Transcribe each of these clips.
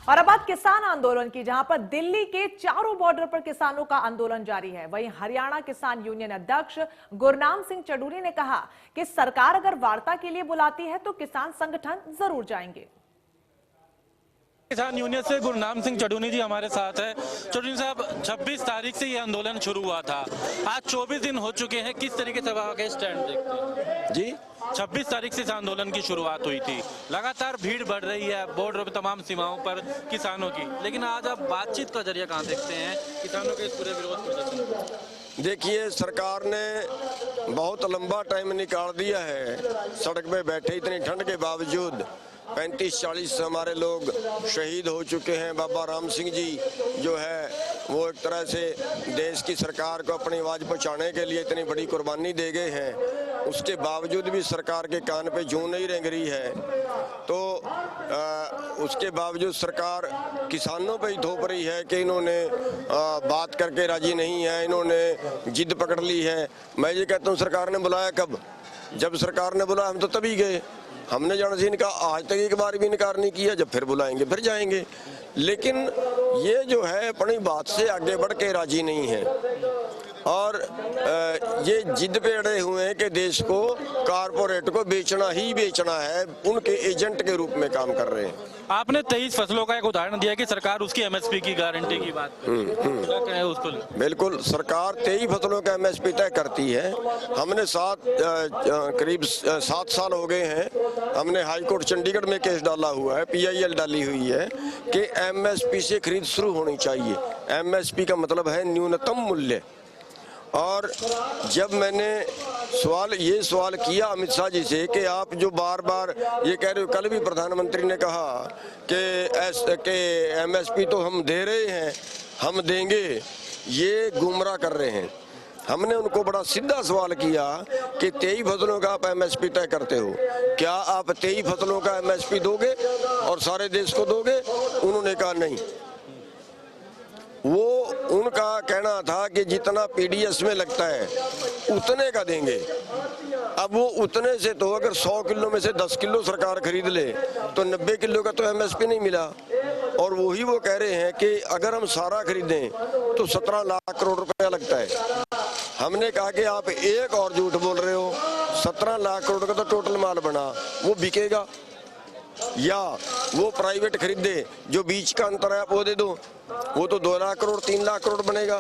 और अब बात किसान आंदोलन की, जहां पर दिल्ली के चारों बॉर्डर पर किसानों का आंदोलन जारी है। वहीं हरियाणा किसान यूनियन अध्यक्ष गुरनाम सिंह चडूनी ने कहा कि सरकार अगर वार्ता के लिए बुलाती है तो किसान संगठन जरूर जाएंगे। किसान यूनियन से गुरनाम सिंह चडूनी जी हमारे साथ है। चडूनी साहब, 26 तारीख से ये आंदोलन शुरू हुआ था, आज 24 दिन हो चुके हैं, किस तरीके से आगे स्टैंड देखते हैं? जी, 26 तारीख से इस आंदोलन की शुरुआत हुई थी, लगातार भीड़ बढ़ रही है बॉर्डर पर तमाम सीमाओं पर किसानों की, लेकिन आज आप बातचीत का जरिया कहाँ देखते हैं किसानों के इस पूरे विरोध प्रदर्शन? देखिए, सरकार ने बहुत लंबा टाइम निकाल दिया है। सड़क पे बैठे इतनी ठंड के बावजूद 35-40 हमारे लोग शहीद हो चुके हैं। बाबा राम सिंह जी जो है वो एक तरह से देश की सरकार को अपनी आवाज़ पहुंचाने के लिए इतनी बड़ी कुर्बानी दे गए हैं। उसके बावजूद भी सरकार के कान पे जूं नहीं रेंग रही है, तो उसके बावजूद सरकार किसानों पे ही थोप रही है कि इन्होंने बात करके राजी नहीं है, इन्होंने जिद पकड़ ली है। मैं ये कहता हूँ, सरकार ने बुलाया कब? जब सरकार ने बुलाया हम तो तभी गए। हमने जान से इनका आज तक एक बार भी इनकार नहीं किया, जब फिर बुलाएंगे फिर जाएंगे। लेकिन ये जो है अपनी बात से आगे बढ़ के राजी नहीं है और ये जिद पे अड़े हुए हैं कि देश को, कारपोरेट को बेचना ही बेचना है, उनके एजेंट के रूप में काम कर रहे हैं। आपने 23 फसलों का एक उदाहरण दिया कि सरकार उसकी एमएसपी की गारंटी की बात क्या कहें उसको? बिल्कुल, सरकार 23 फसलों का एमएसपी तय करती है। हमने करीब 7 साल हो गए हैं, हमने हाई कोर्ट चंडीगढ़ में केस डाला हुआ है, PIL डाली हुई है कि एमएसपी से खरीद शुरू होनी चाहिए। एमएसपी का मतलब है न्यूनतम मूल्य। और जब मैंने ये सवाल किया अमित शाह जी से कि आप जो बार बार ये कह रहे हो, कल भी प्रधानमंत्री ने कहा कि MSP तो हम दे रहे हैं, हम देंगे, ये गुमराह कर रहे हैं। हमने उनको बड़ा सीधा सवाल किया कि 23 फसलों का आप MSP तय करते हो, क्या आप 23 फसलों का MSP दोगे और सारे देश को दोगे? उन्होंने कहा नहीं। वो उनका कहना था कि जितना PDS में लगता है उतने का देंगे। अब वो उतने से तो अगर 100 किलो में से 10 किलो सरकार खरीद ले तो 90 किलो का तो MSP नहीं मिला। और वही वो कह रहे हैं कि अगर हम सारा खरीदें तो 17 लाख करोड़ रुपया लगता है। हमने कहा कि आप एक और झूठ बोल रहे हो, 17 लाख करोड़ का तो टोटल माल बना, वो बिकेगा या वो प्राइवेट खरीदे, जो बीच का अंतर है आप वो दे दो, वो तो 2 लाख करोड़ 3 लाख करोड़ बनेगा,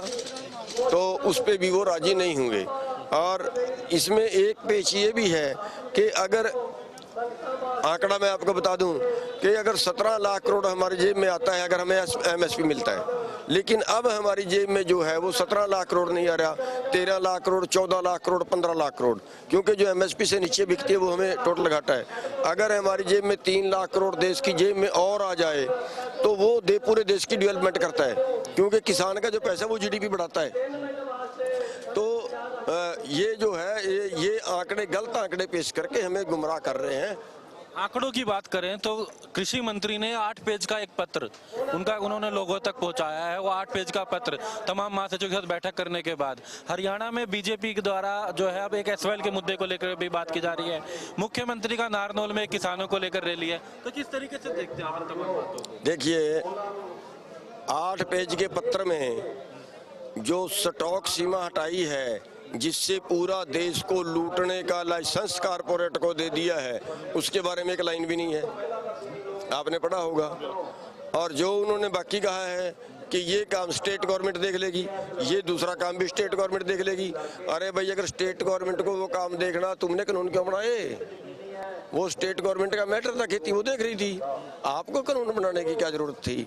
तो उस पे भी वो राजी नहीं होंगे। और इसमें एक पेच ये भी है कि अगर आंकड़ा मैं आपको बता दूं कि अगर 17 लाख करोड़ हमारी जेब में आता है अगर हमें MSP मिलता है, लेकिन अब हमारी जेब में जो है वो 17 लाख करोड़ नहीं आ रहा, 13 लाख करोड़, 14 लाख करोड़, 15 लाख करोड़, क्योंकि जो MSP से नीचे बिकती है वो हमें टोटल घाटा है। अगर हमारी जेब में 3 लाख करोड़ देश की जेब में और आ जाए तो वो पूरे देश की डेवलपमेंट करता है, क्योंकि किसान का जो पैसा वो GDP बढ़ाता है। तो ये जो है ये आंकड़े, गलत आंकड़े पेश करके हमें गुमराह कर रहे हैं। आंकड़ों की बात करें तो कृषि मंत्री ने 8 पेज का एक पत्र उन्होंने लोगों तक पहुंचाया है। वो 8 पेज का पत्र तमाम महासचिवों के साथ बैठक करने के बाद हरियाणा में बीजेपी के द्वारा जो है अब एक SYL के मुद्दे को लेकर भी बात की जा रही है। मुख्यमंत्री का नारनौल में किसानों को लेकर रैली है, तो किस तरीके से देखते हैं आप तमाम बातों को? देखिए, 8 पेज के पत्र में जो स्टॉक सीमा हटाई है, जिससे पूरा देश को लूटने का लाइसेंस कारपोरेट को दे दिया है, उसके बारे में एक लाइन भी नहीं है, आपने पढ़ा होगा। और जो उन्होंने बाकी कहा है कि ये काम स्टेट गवर्नमेंट देख लेगी, ये दूसरा काम भी स्टेट गवर्नमेंट देख लेगी। अरे भाई, अगर स्टेट गवर्नमेंट को वो काम देखना, तुमने कानून क्यों बनाए? वो स्टेट गवर्नमेंट का मैटर था, खेती वो देख रही थी, आपको कानून बनाने की क्या जरूरत थी?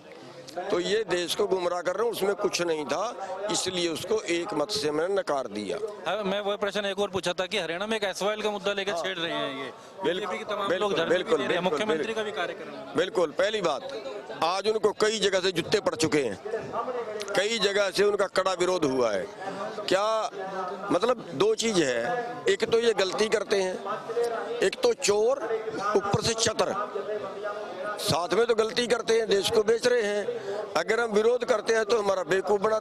तो ये देश को गुमराह कर रहे हैं, उसमें कुछ नहीं था, इसलिए उसको एक मत से मैंने नकार दिया। मैं वो प्रश्न एक और पूछा था कि हरियाणा में एक SYL का मुद्दा लेकर छेड़ रहे हैं ये, बिल्कुल, मुख्यमंत्री का भी कार्यक्रम। बिल्कुल, पहली बात, आज उनको कई जगह से जुत्ते पड़ चुके हैं, कई जगह से उनका कड़ा विरोध हुआ है। क्या मतलब, 2 चीज है, एक तो ये गलती करते हैं, एक तो चोर, ऊपर से चतर, साथ में तो गलती करते हैं, देश को बेच रहे हैं। अगर हम विरोध करते हैं तो हमारा बेवकूफ बना